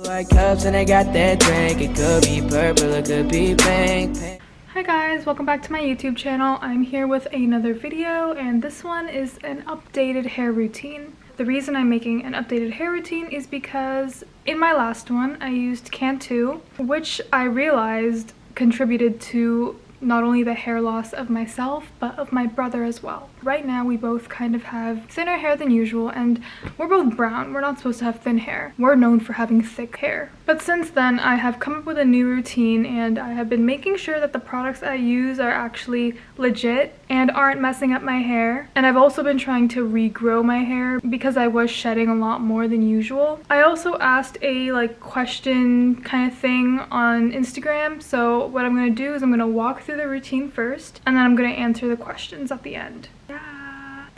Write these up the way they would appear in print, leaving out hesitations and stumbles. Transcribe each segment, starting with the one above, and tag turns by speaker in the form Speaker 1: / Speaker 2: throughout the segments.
Speaker 1: White cups and I got that drink. It could be purple, it could be pink.
Speaker 2: Hi guys, welcome back to my YouTube channel. I'm here with another video, and this one is an updated hair routine. The reason I'm making an updated hair routine is because in my last one I used Cantu, which I realized contributed to not only the hair loss of myself, but of my brother as well. Right now we both kind of have thinner hair than usual, and we're both brown. We're not supposed to have thin hair. We're known for having thick hair. But since then, I have come up with a new routine, and I have been making sure that the products I use are actually legit and aren't messing up my hair. And I've also been trying to regrow my hair because I was shedding a lot more than usual. I also asked a question kind of thing on Instagram, so what I'm going to do is I'm going to walk through the routine first, and then I'm going to answer the questions at the end.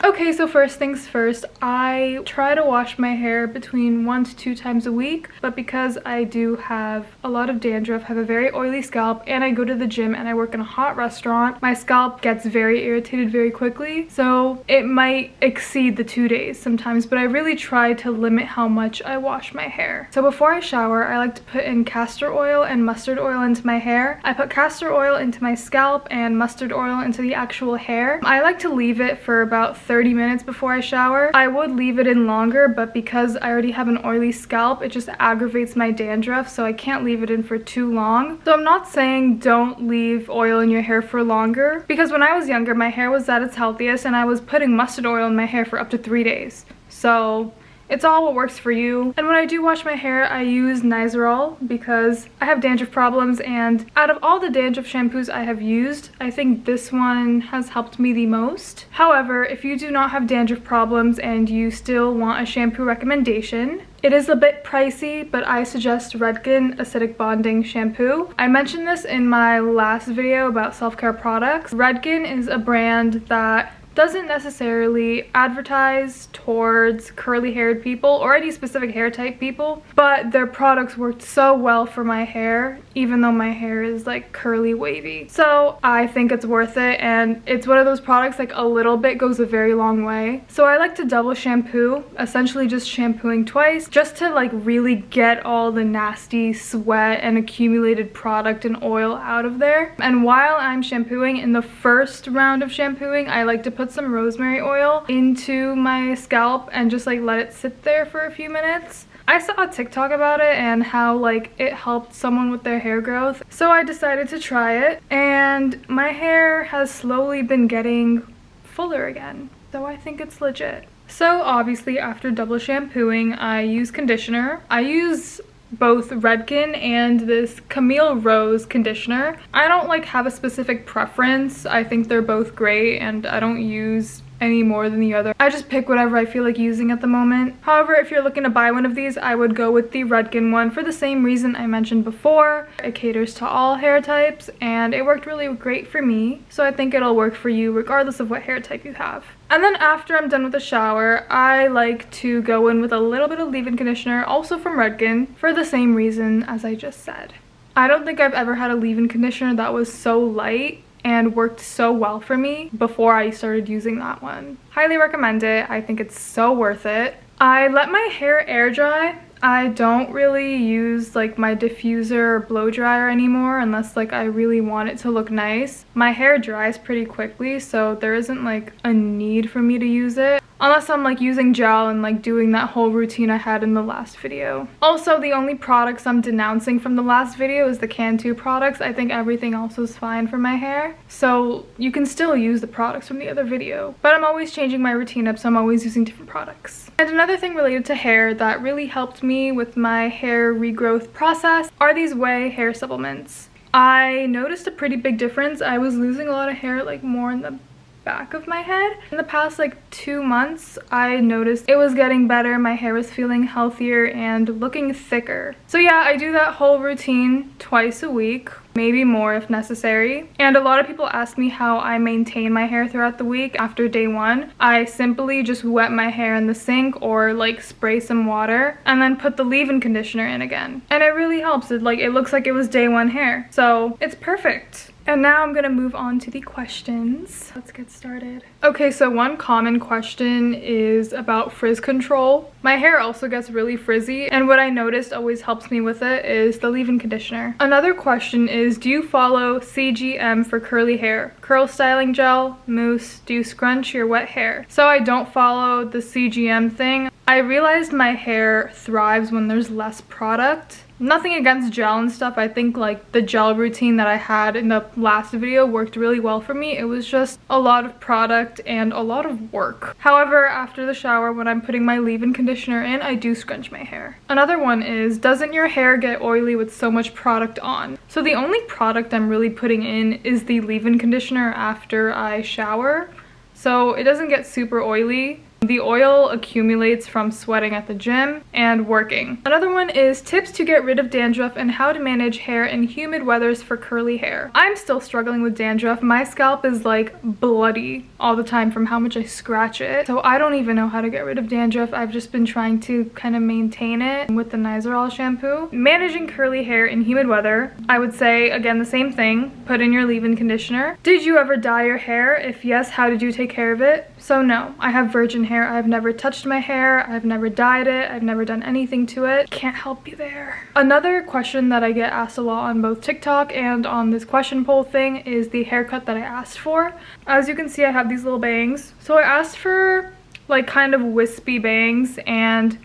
Speaker 2: Okay, so first things first, I try to wash my hair between 1 to 2 times a week, but because I do have a lot of dandruff, have a very oily scalp, and I go to the gym and I work in a hot restaurant, my scalp gets very irritated very quickly, so it might exceed the 2 days sometimes, but I really try to limit how much I wash my hair. So before I shower, I like to put in castor oil and mustard oil into my hair. I put castor oil into my scalp and mustard oil into the actual hair. I like to leave it for about 30 minutes before I shower. I would leave it in longer, but because I already have an oily scalp, it just aggravates my dandruff, so I can't leave it in for too long. So I'm not saying don't leave oil in your hair for longer, because when I was younger, my hair was at its healthiest and I was putting mustard oil in my hair for up to 3 days. So it's all what works for you. And when I do wash my hair, I use Nizoral because I have dandruff problems, and out of all the dandruff shampoos I have used, I think this one has helped me the most. However, if you do not have dandruff problems and you still want a shampoo recommendation, it is a bit pricey, but I suggest Redken Acidic Bonding Shampoo. I mentioned this in my last video about self-care products. Redken is a brand that doesn't necessarily advertise towards curly-haired people or any specific hair type people, but their products worked so well for my hair, even though my hair is curly wavy. So I think it's worth it, and it's one of those products a little bit goes a very long way. So I like to double shampoo, essentially just shampooing twice, just to really get all the nasty sweat and accumulated product and oil out of there. And while I'm shampooing, in the first round of shampooing, I like to put some rosemary oil into my scalp and just let it sit there for a few minutes. I saw a TikTok about it and how it helped someone with their hair growth, so I decided to try it, and my hair has slowly been getting fuller again, so I think it's legit. So obviously after double shampooing, I use conditioner. I use both Redken and this Camille Rose conditioner. I don't have a specific preference. I think they're both great, and I don't use any more than the other. I just pick whatever I feel like using at the moment. However, if you're looking to buy one of these, I would go with the Redken one for the same reason I mentioned before. It caters to all hair types, and it worked really great for me, so I think it'll work for you regardless of what hair type you have. And then after I'm done with the shower, I like to go in with a little bit of leave-in conditioner, also from Redken, for the same reason as I just said. I don't think I've ever had a leave-in conditioner that was so light and worked so well for me before I started using that one. Highly recommend it. I think it's so worth it. I let my hair air dry. I don't really use my diffuser or blow dryer anymore unless I really want it to look nice. My hair dries pretty quickly, so there isn't a need for me to use it unless I'm using gel and doing that whole routine I had in the last video. Also, the only products I'm denouncing from the last video is the Cantu products. I think everything else is fine for my hair, so you can still use the products from the other video, but I'm always changing my routine up, so I'm always using different products. And another thing related to hair that really helped me with my hair regrowth process are these whey hair supplements. I noticed a pretty big difference. I was losing a lot of hair more in the back of my head. In the past 2 months, I noticed it was getting better. My hair was feeling healthier and looking thicker. So yeah, I do that whole routine twice a week, maybe more if necessary. And a lot of people ask me how I maintain my hair throughout the week after day 1. I simply just wet my hair in the sink or spray some water and then put the leave-in conditioner in again. And it really helps. It looks like it was day 1 hair. So it's perfect. And now I'm gonna move on to the questions. Let's get started. Okay, so one common question is about frizz control. My hair also gets really frizzy, and what I noticed always helps me with it is the leave-in conditioner. Another question is, do you follow CGM for curly hair? Curl styling gel, mousse, do you scrunch your wet hair? So I don't follow the CGM thing. I realized my hair thrives when there's less product. Nothing against gel and stuff. I think like the gel routine that I had in the last video worked really well for me. It was just a lot of product and a lot of work. However, after the shower, when I'm putting my leave-in conditioner in, I do scrunch my hair. Another one is, doesn't your hair get oily with so much product on? So the only product I'm really putting in is the leave-in conditioner after I shower. So it doesn't get super oily. The oil accumulates from sweating at the gym and working. Another one is tips to get rid of dandruff and how to manage hair in humid weathers for curly hair. I'm still struggling with dandruff. My scalp is like bloody all the time from how much I scratch it. So I don't even know how to get rid of dandruff. I've just been trying to kind of maintain it with the Nizoral shampoo. Managing curly hair in humid weather, I would say again the same thing. Put in your leave-in conditioner. Did you ever dye your hair? If yes, how did you take care of it? So no, I have virgin hair. I've never touched my hair, I've never dyed it, I've never done anything to it. Can't help you there. Another question that I get asked a lot on both TikTok and on this question poll thing is the haircut that I asked for. As you can see, I have these little bangs. So I asked for like kind of wispy bangs and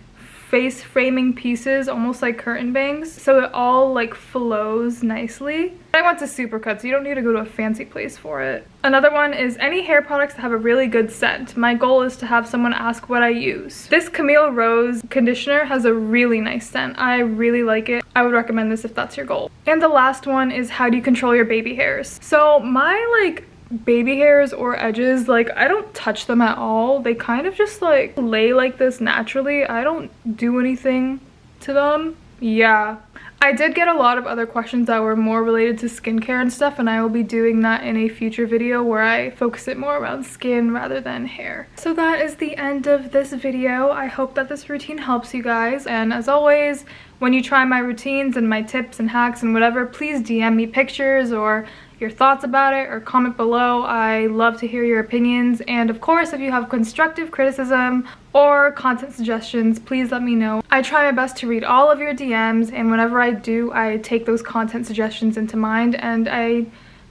Speaker 2: face framing pieces, almost like curtain bangs, so it all like flows nicely. I went to Supercut, so you don't need to go to a fancy place for it. Another one is any hair products that have a really good scent. My goal is to have someone ask what I use. This Camille Rose conditioner has a really nice scent. I really like it. I would recommend this if that's your goal. And the last one is, how do you control your baby hairs? So my like baby hairs or edges, like I don't touch them at all. They kind of just like lay like this naturally. I don't do anything to them. Yeah, I did get a lot of other questions that were more related to skincare and stuff, and I will be doing that in a future video where I focus it more around skin rather than hair. So that is the end of this video. I hope that this routine helps you guys, and as always, when you try my routines and my tips and hacks and whatever, please DM me pictures or your thoughts about it or comment below. I love to hear your opinions, and of course if you have constructive criticism or content suggestions, please let me know. I try my best to read all of your DMs, and whenever I do, I take those content suggestions into mind and I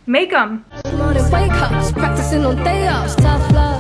Speaker 2: make them.
Speaker 3: Practicing on day offs, tough love.